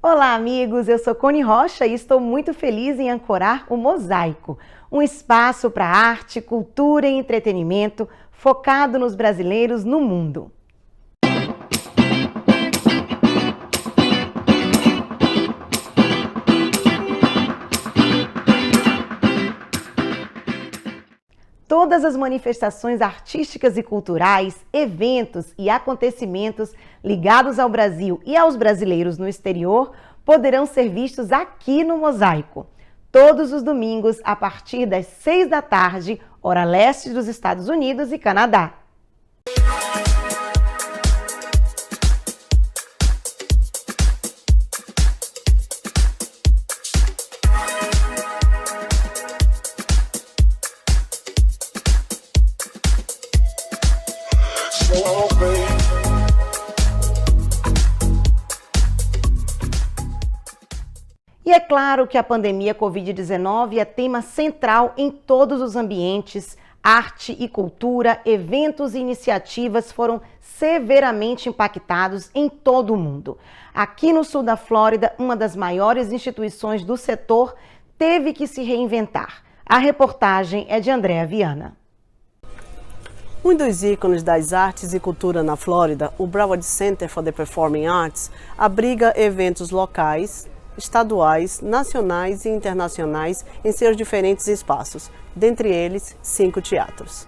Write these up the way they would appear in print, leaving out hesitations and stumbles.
Olá, amigos! Eu sou Cone Rocha e estou muito feliz em ancorar o Mosaico, um espaço para arte, cultura e entretenimento focado nos brasileiros no mundo. Todas as manifestações artísticas e culturais, eventos e acontecimentos ligados ao Brasil e aos brasileiros no exterior poderão ser vistos aqui no Mosaico, todos os domingos a partir das 6 da tarde, hora leste dos Estados Unidos e Canadá. E é claro que a pandemia Covid-19 é tema central em todos os ambientes. Arte e cultura, eventos e iniciativas foram severamente impactados em todo o mundo. Aqui no sul da Flórida, uma das maiores instituições do setor teve que se reinventar. A reportagem é de Andréa Viana. Um dos ícones das artes e cultura na Flórida, o Broward Center for the Performing Arts, abriga eventos locais, estaduais, nacionais e internacionais em seus diferentes espaços, dentre eles 5 teatros.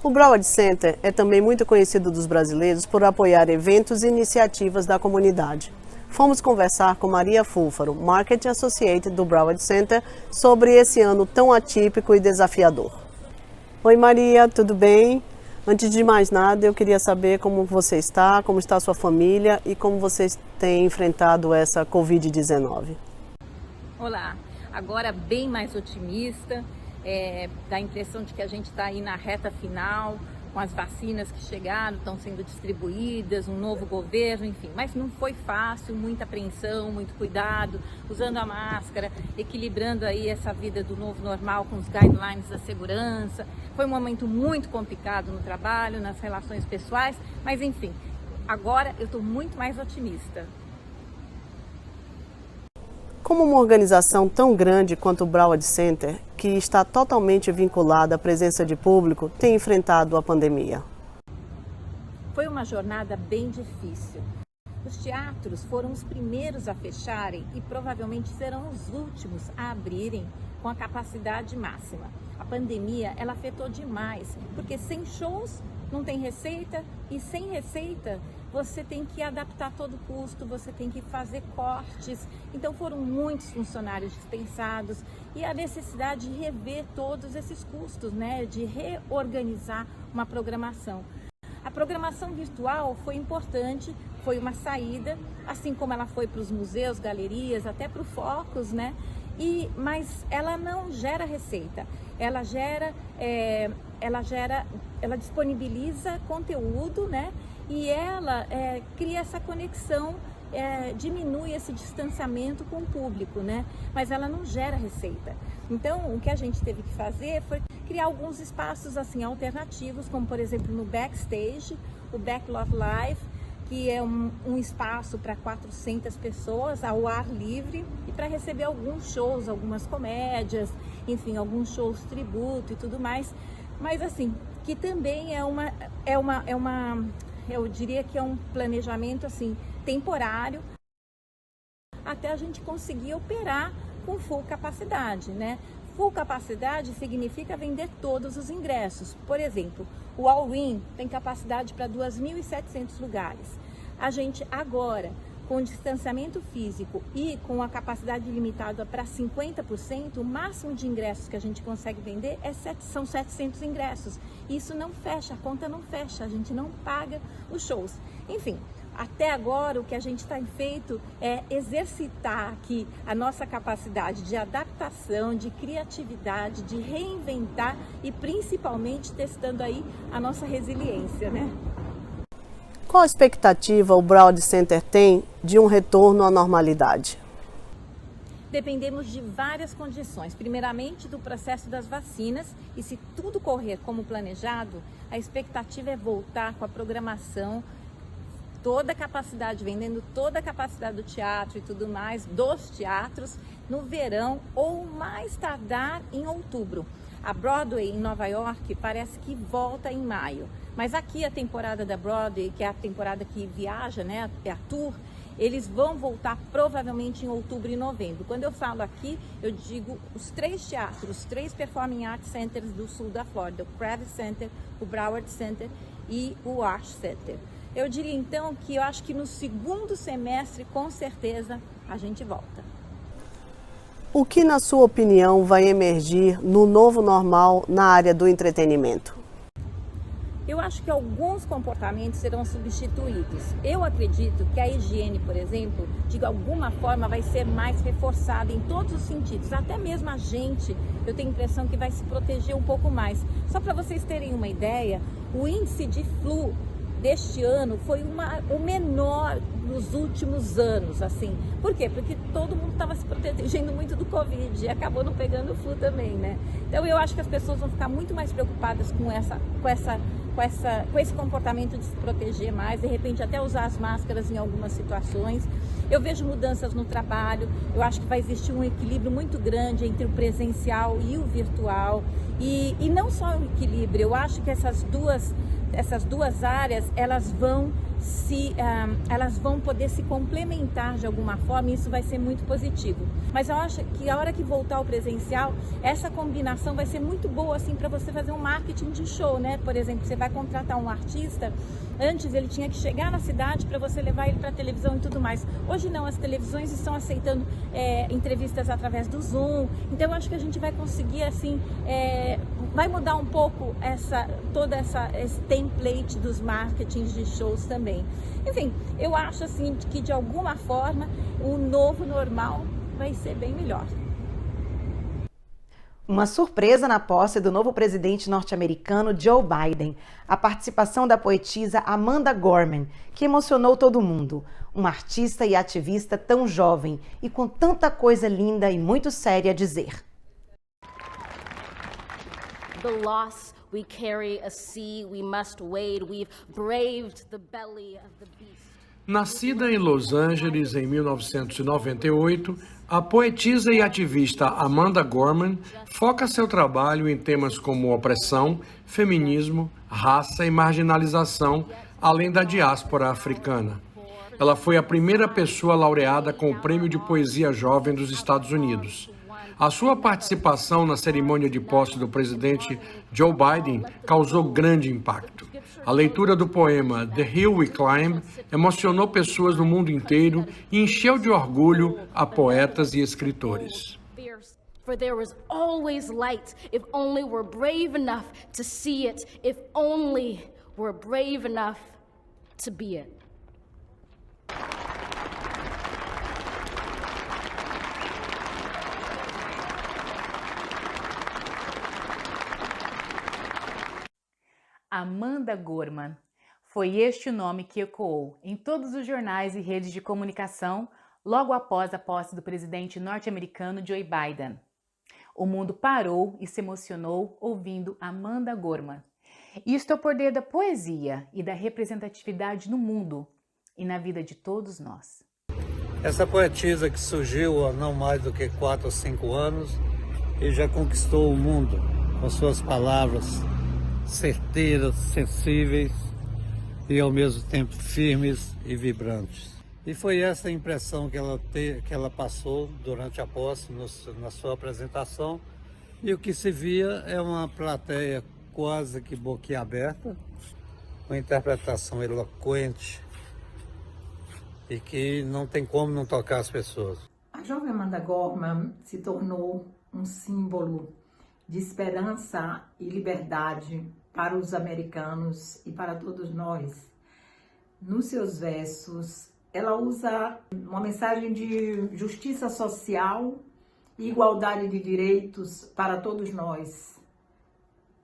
O Broward Center é também muito conhecido dos brasileiros por apoiar eventos e iniciativas da comunidade. Fomos conversar com Maria Fúlfaro, Marketing Associate do Broward Center, sobre esse ano tão atípico e desafiador. Oi Maria, tudo bem? Antes de mais nada, eu queria saber como você está, como está a sua família e como vocês têm enfrentado essa Covid-19. Olá, agora bem mais otimista, dá a impressão de que a gente está aí na reta final, com as vacinas que chegaram, estão sendo distribuídas, um novo governo, enfim. Mas não foi fácil, muita apreensão, muito cuidado, usando a máscara, equilibrando aí essa vida do novo normal com os guidelines da segurança. Foi um momento muito complicado no trabalho, nas relações pessoais, mas enfim, agora eu estou muito mais otimista. Como uma organização tão grande quanto o Broward Center, que está totalmente vinculada à presença de público, tem enfrentado a pandemia? Foi uma jornada bem difícil. Os teatros foram os primeiros a fecharem e provavelmente serão os últimos a abrirem com a capacidade máxima. A pandemia, ela afetou demais, porque sem shows não tem receita e sem receita você tem que adaptar todo o custo, você tem que fazer cortes. Então foram muitos funcionários dispensados e a necessidade de rever todos esses custos, né? De reorganizar uma programação. A programação virtual foi importante, foi uma saída, assim como ela foi para os museus, galerias, até para o Focus, né? Mas ela não gera receita, ela disponibiliza conteúdo, né? E ela cria essa conexão, diminui esse distanciamento com o público, né? Mas ela não gera receita. Então, o que a gente teve que fazer foi criar alguns espaços assim alternativos, como por exemplo no Backstage, o Backlot Live, que é um espaço para 400 pessoas ao ar livre e para receber alguns shows, algumas comédias, enfim, alguns shows tributo e tudo mais. Mas assim, que também eu diria que é um planejamento assim temporário até a gente conseguir operar com full capacidade, né? Full capacidade significa vender todos os ingressos. Por exemplo, o All-In tem capacidade para 2.700 lugares. A gente agora, com distanciamento físico e com a capacidade limitada para 50%, o máximo de ingressos que a gente consegue vender são 700 ingressos. Isso não fecha, a conta não fecha, a gente não paga os shows. Enfim, até agora o que a gente tem feito é exercitar aqui a nossa capacidade de adaptação, de criatividade, de reinventar e principalmente testando aí a nossa resiliência, né? Qual a expectativa o Broward Center tem de um retorno à normalidade? Dependemos de várias condições. Primeiramente, do processo das vacinas, e se tudo correr como planejado, a expectativa é voltar com a programação toda a capacidade, vendendo toda a capacidade do teatro e tudo mais, dos teatros, no verão ou mais tardar em outubro. A Broadway em Nova York parece que volta em maio, mas aqui a temporada da Broadway, que é a temporada que viaja, né, é a tour, eles vão voltar provavelmente em outubro e novembro. Quando eu falo aqui, eu digo os 3 teatros, os 3 Performing Arts Centers do sul da Flórida, o Kravis Center, o Broward Center e o Arts Center. Eu diria então que eu acho que no segundo semestre, com certeza, a gente volta. O que, na sua opinião, vai emergir no novo normal na área do entretenimento? Eu acho que alguns comportamentos serão substituídos. Eu acredito que a higiene, por exemplo, de alguma forma vai ser mais reforçada em todos os sentidos. Até mesmo a gente, eu tenho a impressão que vai se proteger um pouco mais. Só para vocês terem uma ideia, o índice de flu deste ano foi o menor nos últimos anos, assim. Por quê? Porque todo mundo estava se protegendo muito do Covid e acabou não pegando o flu também, né? Então eu acho que as pessoas vão ficar muito mais preocupadas com esse comportamento de se proteger mais, de repente até usar as máscaras em algumas situações. Eu vejo mudanças no trabalho, eu acho que vai existir um equilíbrio muito grande entre o presencial e o virtual. E não só o equilíbrio, eu acho que essas duas áreas, elas vão poder se complementar de alguma forma, e isso vai ser muito positivo. Mas eu acho que a hora que voltar ao presencial, essa combinação vai ser muito boa assim para você fazer um marketing de show, né? Por exemplo, você vai contratar um artista, antes ele tinha que chegar na cidade para você levar ele para a televisão e tudo mais. Hoje não, as televisões estão aceitando entrevistas através do Zoom. Então eu acho que a gente vai conseguir assim, vai mudar um pouco esse template dos marketings de shows também. Enfim, eu acho assim que de alguma forma o novo normal vai ser bem melhor. Uma surpresa na posse do novo presidente norte-americano Joe Biden, a participação da poetisa Amanda Gorman, que emocionou todo mundo. Uma artista e ativista tão jovem e com tanta coisa linda e muito séria a dizer. The loss we carry, a sea we must wade. We've braved the belly of the beast. Nascida em Los Angeles em 1998, a poetisa e ativista Amanda Gorman foca seu trabalho em temas como opressão, feminismo, raça e marginalização, além da diáspora africana. Ela foi a primeira pessoa laureada com o Prêmio de Poesia Jovem dos Estados Unidos. A sua participação na cerimônia de posse do presidente Joe Biden causou grande impacto. A leitura do poema The Hill We Climb emocionou pessoas no mundo inteiro e encheu de orgulho a poetas e escritores. For there is always light, if only we're brave enough to see it, if only we're brave enough to be it. Amanda Gorman. Foi este o nome que ecoou em todos os jornais e redes de comunicação logo após a posse do presidente norte-americano Joe Biden. O mundo parou e se emocionou ouvindo Amanda Gorman. Isto é o poder da poesia e da representatividade no mundo e na vida de todos nós. Essa poetisa que surgiu há não mais do que 4 ou 5 anos e já conquistou o mundo com suas palavras certeiras, sensíveis e ao mesmo tempo firmes e vibrantes. E foi essa a impressão que ela passou durante a posse, na sua apresentação, e o que se via é uma plateia quase que boquiaberta, uma interpretação eloquente e que não tem como não tocar as pessoas. A jovem Amanda Gorman se tornou um símbolo de esperança e liberdade para os americanos e para todos nós. Nos seus versos, ela usa uma mensagem de justiça social e igualdade de direitos para todos nós,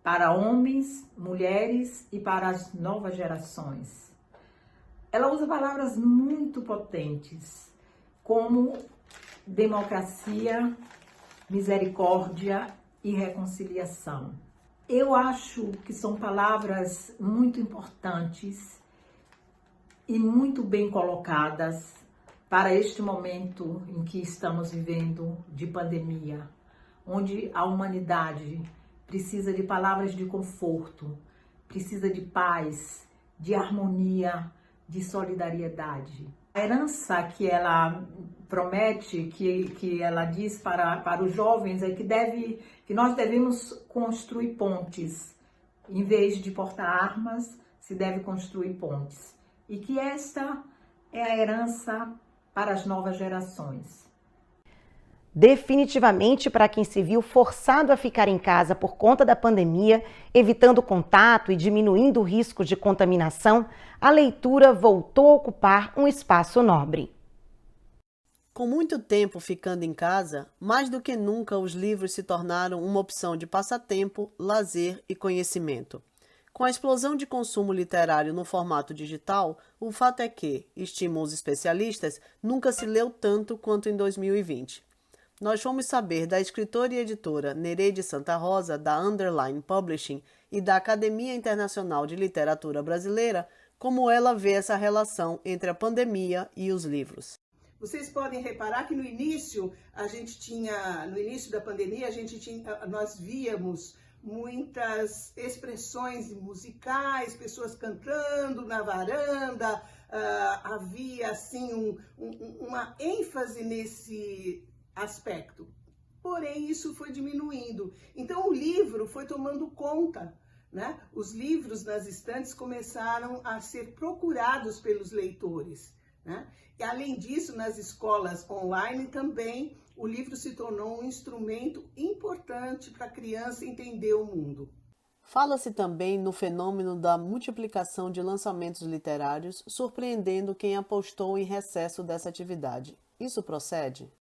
para homens, mulheres e para as novas gerações. Ela usa palavras muito potentes, como democracia, misericórdia e reconciliação. Eu acho que são palavras muito importantes e muito bem colocadas para este momento em que estamos vivendo de pandemia, onde a humanidade precisa de palavras de conforto, precisa de paz, de harmonia, de solidariedade. A herança que ela promete, que ela diz para os jovens é que nós devemos construir pontes. Em vez de portar armas, se deve construir pontes. E que esta é a herança para as novas gerações. Definitivamente, para quem se viu forçado a ficar em casa por conta da pandemia, evitando contato e diminuindo o risco de contaminação, a leitura voltou a ocupar um espaço nobre. Com muito tempo ficando em casa, mais do que nunca os livros se tornaram uma opção de passatempo, lazer e conhecimento. Com a explosão de consumo literário no formato digital, o fato é que, estimam os especialistas, nunca se leu tanto quanto em 2020. Nós fomos saber da escritora e editora Nereide Santa Rosa, da Underline Publishing e da Academia Internacional de Literatura Brasileira, como ela vê essa relação entre a pandemia e os livros. Vocês podem reparar que no início da pandemia, nós víamos muitas expressões musicais, pessoas cantando na varanda, havia assim uma ênfase nesse aspecto. Porém, isso foi diminuindo. Então, o livro foi tomando conta, né? Os livros nas estantes começaram a ser procurados pelos leitores, né? E, além disso, nas escolas online também, o livro se tornou um instrumento importante para a criança entender o mundo. Fala-se também no fenômeno da multiplicação de lançamentos literários, surpreendendo quem apostou em recesso dessa atividade. Isso procede?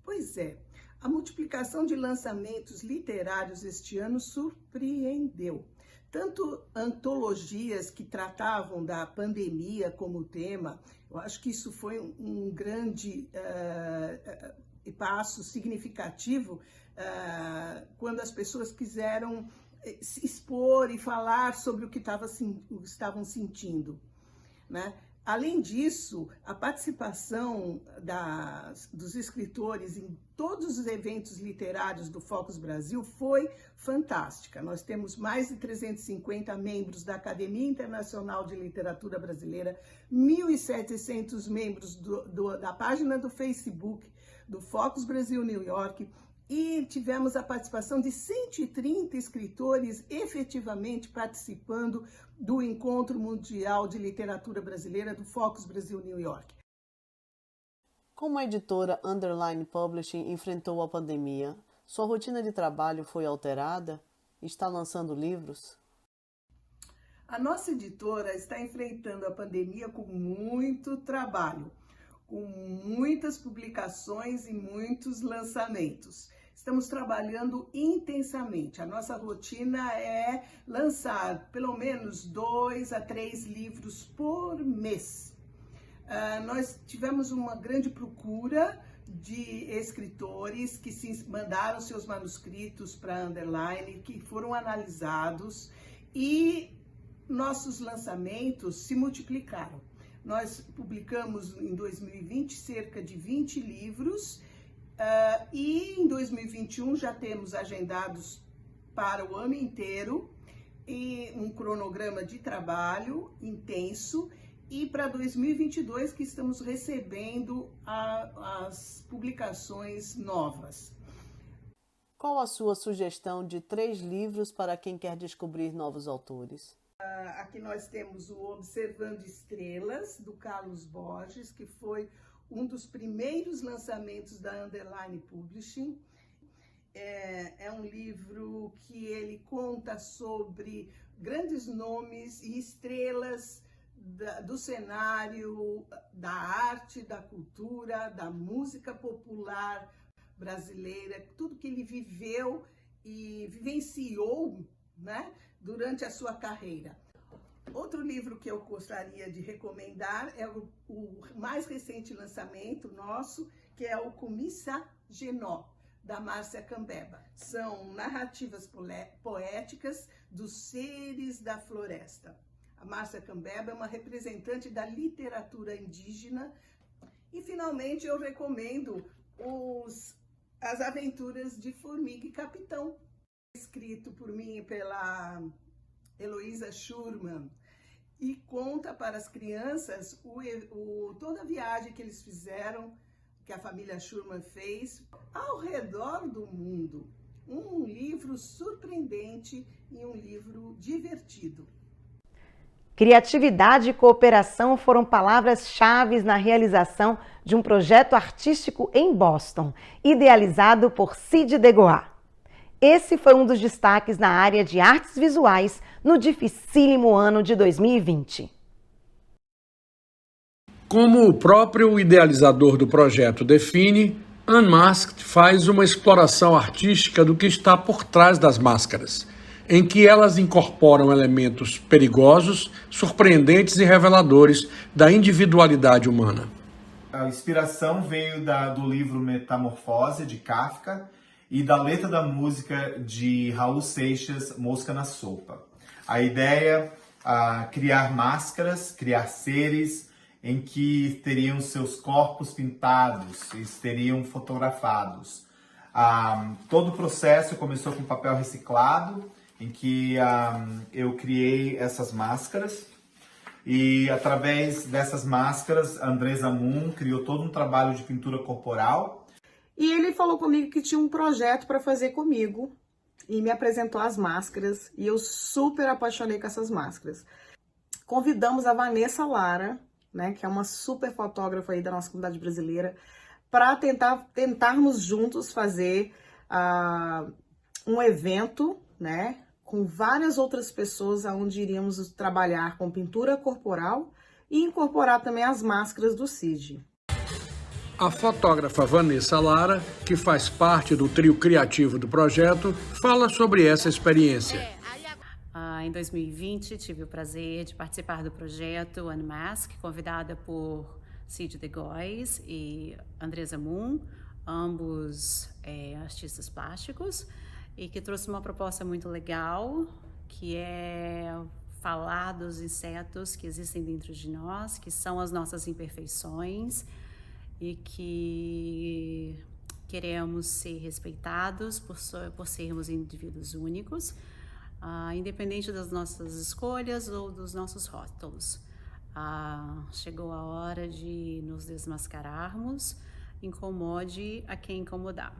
Pois é, a multiplicação de lançamentos literários este ano surpreendeu. Tanto antologias que tratavam da pandemia como tema, eu acho que isso foi um grande passo significativo quando as pessoas quiseram se expor e falar sobre o que estavam sentindo, né? Além disso, a participação dos escritores em todos os eventos literários do Focus Brasil foi fantástica. Nós temos mais de 350 membros da Academia Internacional de Literatura Brasileira, 1.700 membros da página do Facebook do Focus Brasil New York, e tivemos a participação de 130 escritores efetivamente participando do Encontro Mundial de Literatura Brasileira do Focus Brasil New York. Como a editora Underline Publishing enfrentou a pandemia, sua rotina de trabalho foi alterada? Está lançando livros? A nossa editora está enfrentando a pandemia com muito trabalho, com muitas publicações e muitos lançamentos. Estamos trabalhando intensamente. A nossa rotina é lançar pelo menos 2 a 3 livros por mês. Nós tivemos uma grande procura de escritores que mandaram seus manuscritos para a Underline, que foram analisados, e nossos lançamentos se multiplicaram. Nós publicamos em 2020 cerca de 20 livros, e em 2021 já temos agendados para o ano inteiro e um cronograma de trabalho intenso, e para 2022 que estamos recebendo as publicações novas. Qual a sua sugestão de 3 livros para quem quer descobrir novos autores? Aqui nós temos o Observando Estrelas, do Carlos Borges, que foi um dos primeiros lançamentos da Underline Publishing. É um livro que ele conta sobre grandes nomes e estrelas do cenário, da arte, da cultura, da música popular brasileira, tudo que ele viveu e vivenciou, né, durante a sua carreira. Outro livro que eu gostaria de recomendar é o mais recente lançamento nosso, que é o Comissa Genó, da Márcia Cambeba. São narrativas poéticas dos seres da floresta. A Márcia Cambeba é uma representante da literatura indígena. E, finalmente, eu recomendo As Aventuras de Formiga e Capitão, escrito por mim e pela Heloísa Schurman, e conta para as crianças toda a viagem que eles fizeram, que a família Schurman fez, ao redor do mundo. Um livro surpreendente e um livro divertido. Criatividade e cooperação foram palavras-chave na realização de um projeto artístico em Boston, idealizado por Cid Degois. Esse foi um dos destaques na área de artes visuais no dificílimo ano de 2020. Como o próprio idealizador do projeto define, Unmasked faz uma exploração artística do que está por trás das máscaras, em que elas incorporam elementos perigosos, surpreendentes e reveladores da individualidade humana. A inspiração veio do livro Metamorfose, de Kafka, e da letra da música de Raul Seixas, Mosca na Sopa. A ideia é criar máscaras, criar seres em que teriam seus corpos pintados, eles seriam fotografados. Todo o processo começou com papel reciclado, em que eu criei essas máscaras, e através dessas máscaras, Andresa Moon criou todo um trabalho de pintura corporal. E ele falou comigo que tinha um projeto para fazer comigo e me apresentou as máscaras, e eu super apaixonei com essas máscaras. Convidamos a Vanessa Lara, né, que é uma super fotógrafa aí da nossa comunidade brasileira, para tentarmos juntos fazer um evento, né, com várias outras pessoas, onde iríamos trabalhar com pintura corporal e incorporar também as máscaras do Cid. A fotógrafa Vanessa Lara, que faz parte do trio criativo do projeto, fala sobre essa experiência. Em 2020, tive o prazer de participar do projeto Unmasked, convidada por Cid Degois e Andresa Moon, ambos artistas plásticos, e que trouxe uma proposta muito legal, que é falar dos insetos que existem dentro de nós, que são as nossas imperfeições, e que queremos ser respeitados por sermos indivíduos únicos, independente das nossas escolhas ou dos nossos rótulos. Chegou a hora de nos desmascararmos, incomode a quem incomodar.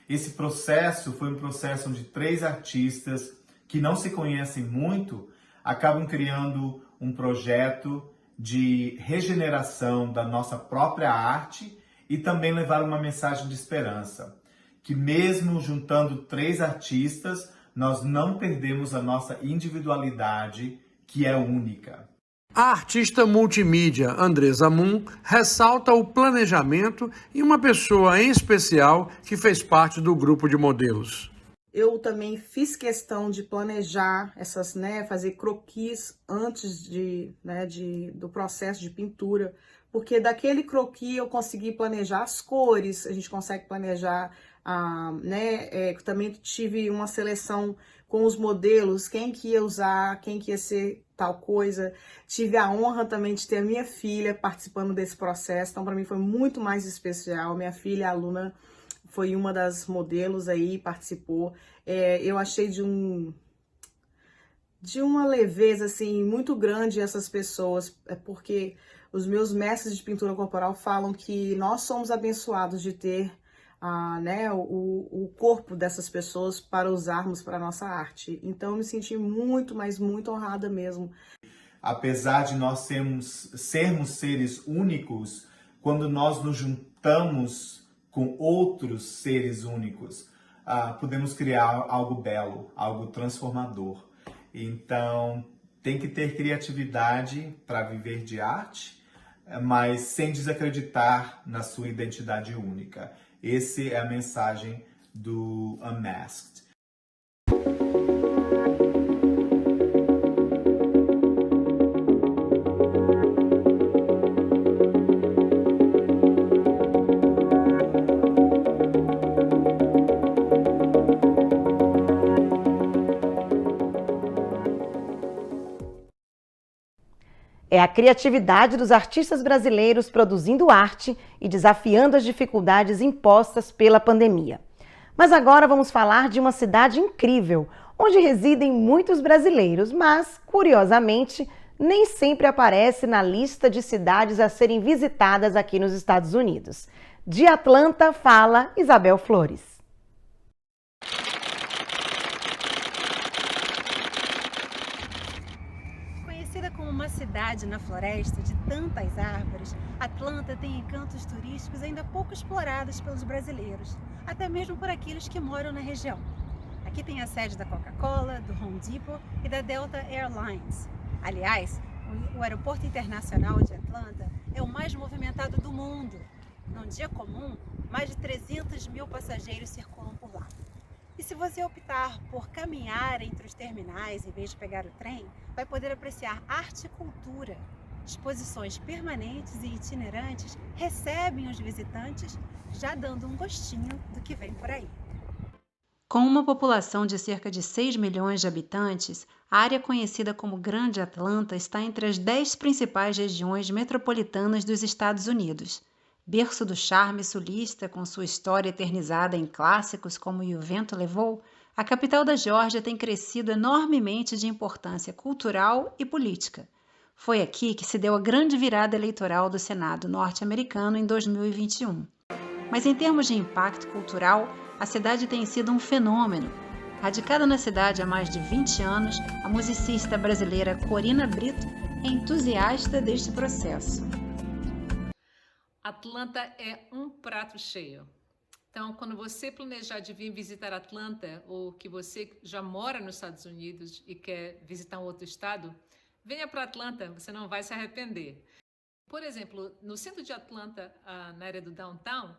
Esse processo foi um processo onde 3 artistas que não se conhecem muito acabam criando um projeto de regeneração da nossa própria arte e também levar uma mensagem de esperança, que mesmo juntando 3 artistas, nós não perdemos a nossa individualidade, que é única. A artista multimídia Andresa Moon ressalta o planejamento e uma pessoa em especial que fez parte do grupo de modelos. Eu também fiz questão de planejar fazer croquis antes do processo de pintura, porque daquele croquis eu consegui planejar as cores, a gente consegue planejar, também tive uma seleção com os modelos, quem que ia usar, quem que ia ser tal coisa. Tive a honra também de ter a minha filha participando desse processo, então para mim foi muito mais especial. Minha filha, a Luna, foi uma das modelos aí, participou. Eu achei de uma leveza assim muito grande essas pessoas, porque os meus mestres de pintura corporal falam que nós somos abençoados de ter o corpo dessas pessoas para usarmos para a nossa arte. Então eu me senti muito, mas muito honrada mesmo. Apesar de nós sermos seres únicos, quando nós nos juntamos com outros seres únicos, podemos criar algo belo, algo transformador. Então, tem que ter criatividade para viver de arte, mas sem desacreditar na sua identidade única. Essa é a mensagem do Unmasked. É a criatividade dos artistas brasileiros produzindo arte e desafiando as dificuldades impostas pela pandemia. Mas agora vamos falar de uma cidade incrível, onde residem muitos brasileiros, mas, curiosamente, nem sempre aparece na lista de cidades a serem visitadas aqui nos Estados Unidos. De Atlanta fala Isabel Flores. Conhecida como uma cidade na floresta de tantas árvores, Atlanta tem encantos turísticos ainda pouco explorados pelos brasileiros, até mesmo por aqueles que moram na região. Aqui tem a sede da Coca-Cola, do Home Depot e da Delta Air Lines. Aliás, o aeroporto internacional de Atlanta é o mais movimentado do mundo. Num dia comum, mais de 300 mil passageiros circulam por lá. E se você optar por caminhar entre os terminais em vez de pegar o trem, vai poder apreciar arte e cultura. Exposições permanentes e itinerantes recebem os visitantes, já dando um gostinho do que vem por aí. Com uma população de cerca de 6 milhões de habitantes, a área conhecida como Grande Atlanta está entre as 10 principais regiões metropolitanas dos Estados Unidos. Berço do charme sulista, com sua história eternizada em clássicos como E o Vento Levou, a capital da Geórgia tem crescido enormemente de importância cultural e política. Foi aqui que se deu a grande virada eleitoral do Senado norte-americano em 2021. Mas em termos de impacto cultural, a cidade tem sido um fenômeno. Radicada na cidade há mais de 20 anos, a musicista brasileira Corina Brito é entusiasta deste processo. Atlanta é um prato cheio. Então, quando você planejar de vir visitar Atlanta, ou que você já mora nos Estados Unidos e quer visitar um outro estado, venha para Atlanta, você não vai se arrepender. Por exemplo, no centro de Atlanta, na área do downtown,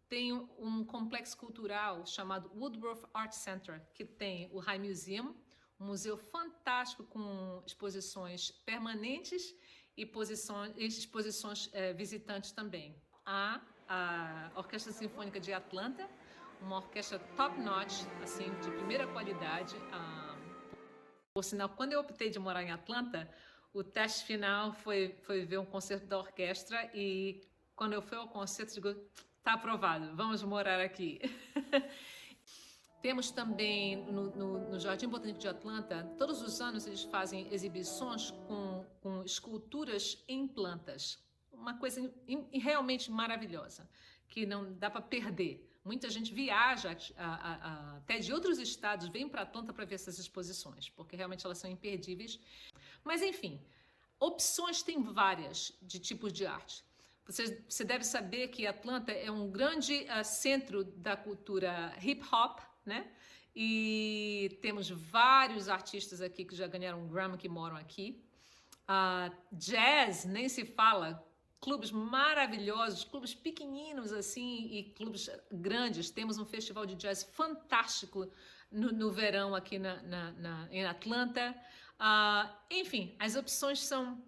tem um complexo cultural chamado Woodworth Art Center, que tem o High Museum, um museu fantástico com exposições permanentes e exposições visitantes também. Há a Orquestra Sinfônica de Atlanta, uma orquestra top-notch, assim, de primeira qualidade. Por sinal, quando eu optei de morar em Atlanta, o teste final foi ver um concerto da orquestra e quando eu fui ao concerto, digo, tá aprovado, vamos morar aqui. Temos também no Jardim Botânico de Atlanta, todos os anos eles fazem exibições com esculturas em plantas. Uma coisa realmente maravilhosa, que não dá para perder. Muita gente viaja até de outros estados, vem para Atlanta para ver essas exposições, porque realmente elas são imperdíveis. Mas enfim, opções tem várias de tipos de arte. Você deve saber que Atlanta é um grande centro da cultura hip-hop, né? E temos vários artistas aqui que já ganharam um Grammy que moram aqui. Jazz, nem se fala, clubes maravilhosos, clubes pequeninos assim e clubes grandes. Temos um festival de jazz fantástico no verão aqui em Atlanta. Enfim, as opções são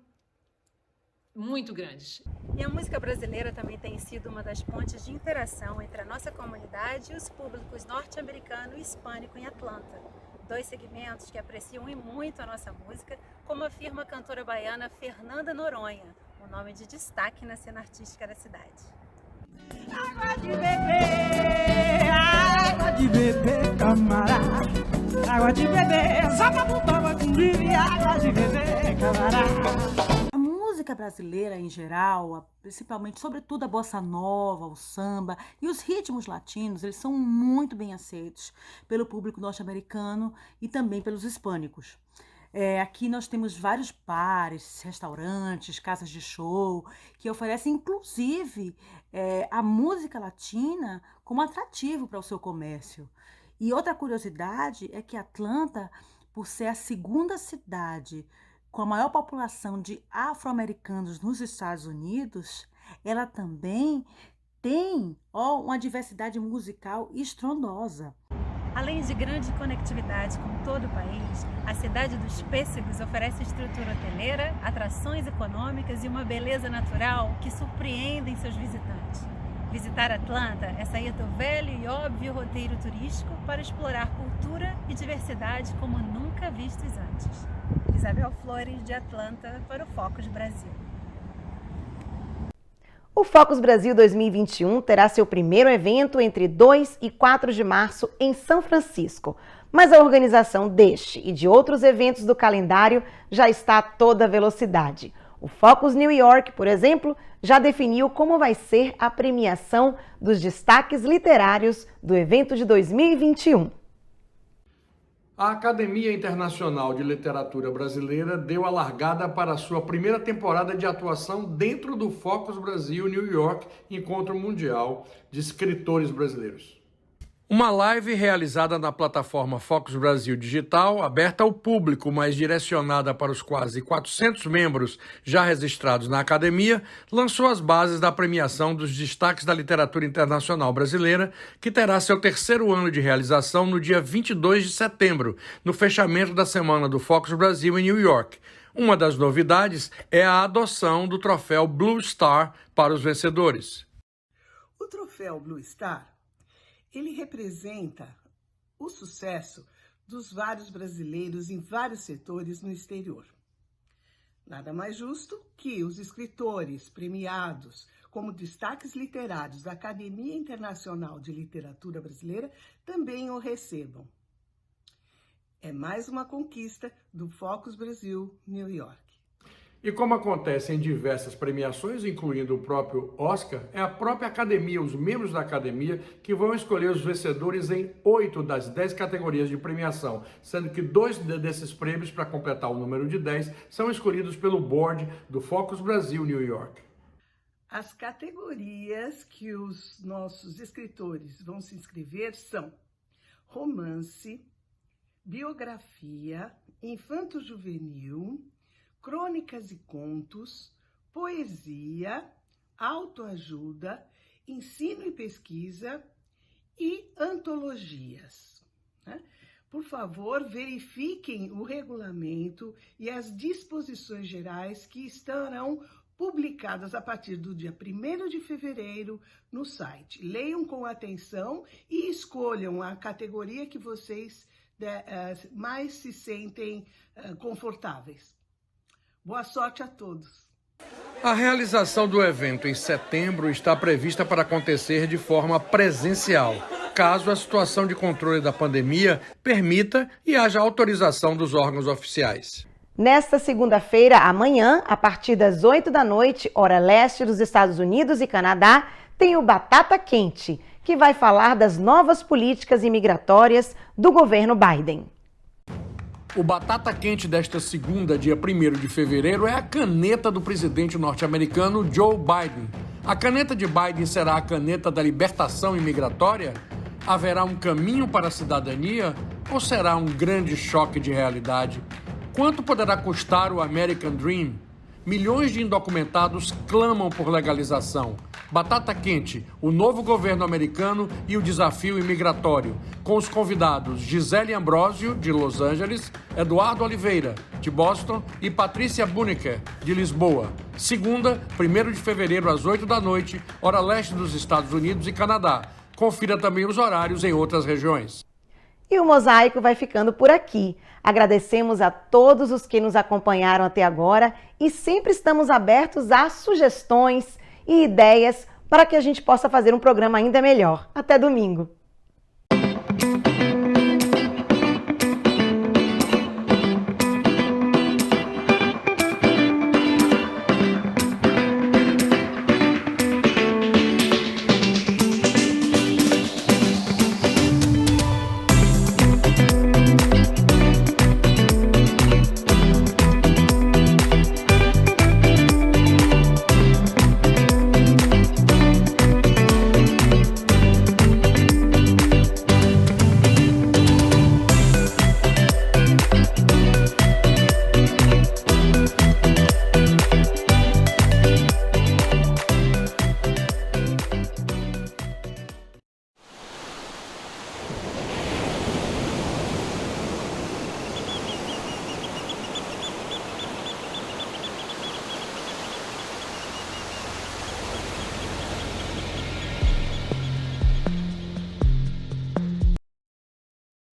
muito grandes. E a música brasileira também tem sido uma das pontes de interação entre a nossa comunidade e os públicos norte-americano e hispânico em Atlanta. Dois segmentos que apreciam e muito a nossa música, como afirma a cantora baiana Fernanda Noronha, um nome de destaque na cena artística da cidade. Água de beber, camarada. Água de beber, só pra botar água de beber, água de beber, camarada. A música brasileira em geral, principalmente, sobretudo a bossa nova, o samba e os ritmos latinos, eles são muito bem aceitos pelo público norte-americano e também pelos hispânicos. Aqui nós temos vários bares, restaurantes, casas de show, que oferecem inclusive a música latina como atrativo para o seu comércio. E outra curiosidade é que Atlanta, por ser a segunda cidade com a maior população de afro-americanos nos Estados Unidos, ela também tem uma diversidade musical estrondosa. Além de grande conectividade com todo o país, a cidade dos Pêssegos oferece estrutura hoteleira, atrações econômicas e uma beleza natural que surpreendem seus visitantes. Visitar Atlanta é sair do velho e óbvio roteiro turístico para explorar cultura e diversidade como nunca vistos antes. Isabel Flores, de Atlanta, para o Focus Brasil. O Focus Brasil 2021 terá seu primeiro evento entre 2 e 4 de março em São Francisco. Mas a organização deste e de outros eventos do calendário já está a toda velocidade. O Focus New York, por exemplo, já definiu como vai ser a premiação dos destaques literários do evento de 2021. A Academia Internacional de Literatura Brasileira deu a largada para a sua primeira temporada de atuação dentro do Focus Brasil New York, Encontro Mundial de Escritores Brasileiros. Uma live realizada na plataforma Focus Brasil Digital, aberta ao público, mas direcionada para os quase 400 membros já registrados na academia, lançou as bases da premiação dos destaques da literatura internacional brasileira, que terá seu terceiro ano de realização no dia 22 de setembro, no fechamento da semana do Focus Brasil em New York. Uma das novidades é a adoção do troféu Blue Star para os vencedores. O troféu Blue Star ele representa o sucesso dos vários brasileiros em vários setores no exterior. Nada mais justo que os escritores premiados como destaques literários da Academia Internacional de Literatura Brasileira também o recebam. É mais uma conquista do Focus Brasil New York. E como acontece em diversas premiações, incluindo o próprio Oscar, é a própria academia, os membros da academia, que vão escolher os vencedores em 8 das 10 categorias de premiação, sendo que 2 desses prêmios, para completar o número de 10, são escolhidos pelo board do Focus Brasil New York. As categorias que os nossos escritores vão se inscrever são romance, biografia, infanto-juvenil, crônicas e contos, poesia, autoajuda, ensino e pesquisa e antologias. Por favor, verifiquem o regulamento e as disposições gerais que estarão publicadas a partir do dia 1º de fevereiro no site. Leiam com atenção e escolham a categoria que vocês mais se sentem confortáveis. Boa sorte a todos! A realização do evento em setembro está prevista para acontecer de forma presencial, caso a situação de controle da pandemia permita e haja autorização dos órgãos oficiais. Nesta segunda-feira, amanhã, a partir das 8 da noite, hora leste dos Estados Unidos e Canadá, tem o Batata Quente, que vai falar das novas políticas imigratórias do governo Biden. O Batata Quente desta segunda, dia 1º de fevereiro, é a caneta do presidente norte-americano Joe Biden. A caneta de Biden será a caneta da libertação imigratória? Haverá um caminho para a cidadania ou será um grande choque de realidade? Quanto poderá custar o American Dream? Milhões de indocumentados clamam por legalização. Batata Quente, o novo governo americano e o desafio imigratório. Com os convidados Gisele Ambrosio, de Los Angeles, Eduardo Oliveira, de Boston e Patrícia Buneker, de Lisboa. Segunda, 1º de fevereiro, às 8 da noite, hora leste dos Estados Unidos e Canadá. Confira também os horários em outras regiões. E o Mosaico vai ficando por aqui. Agradecemos a todos os que nos acompanharam até agora e sempre estamos abertos a sugestões e ideias para que a gente possa fazer um programa ainda melhor. Até domingo!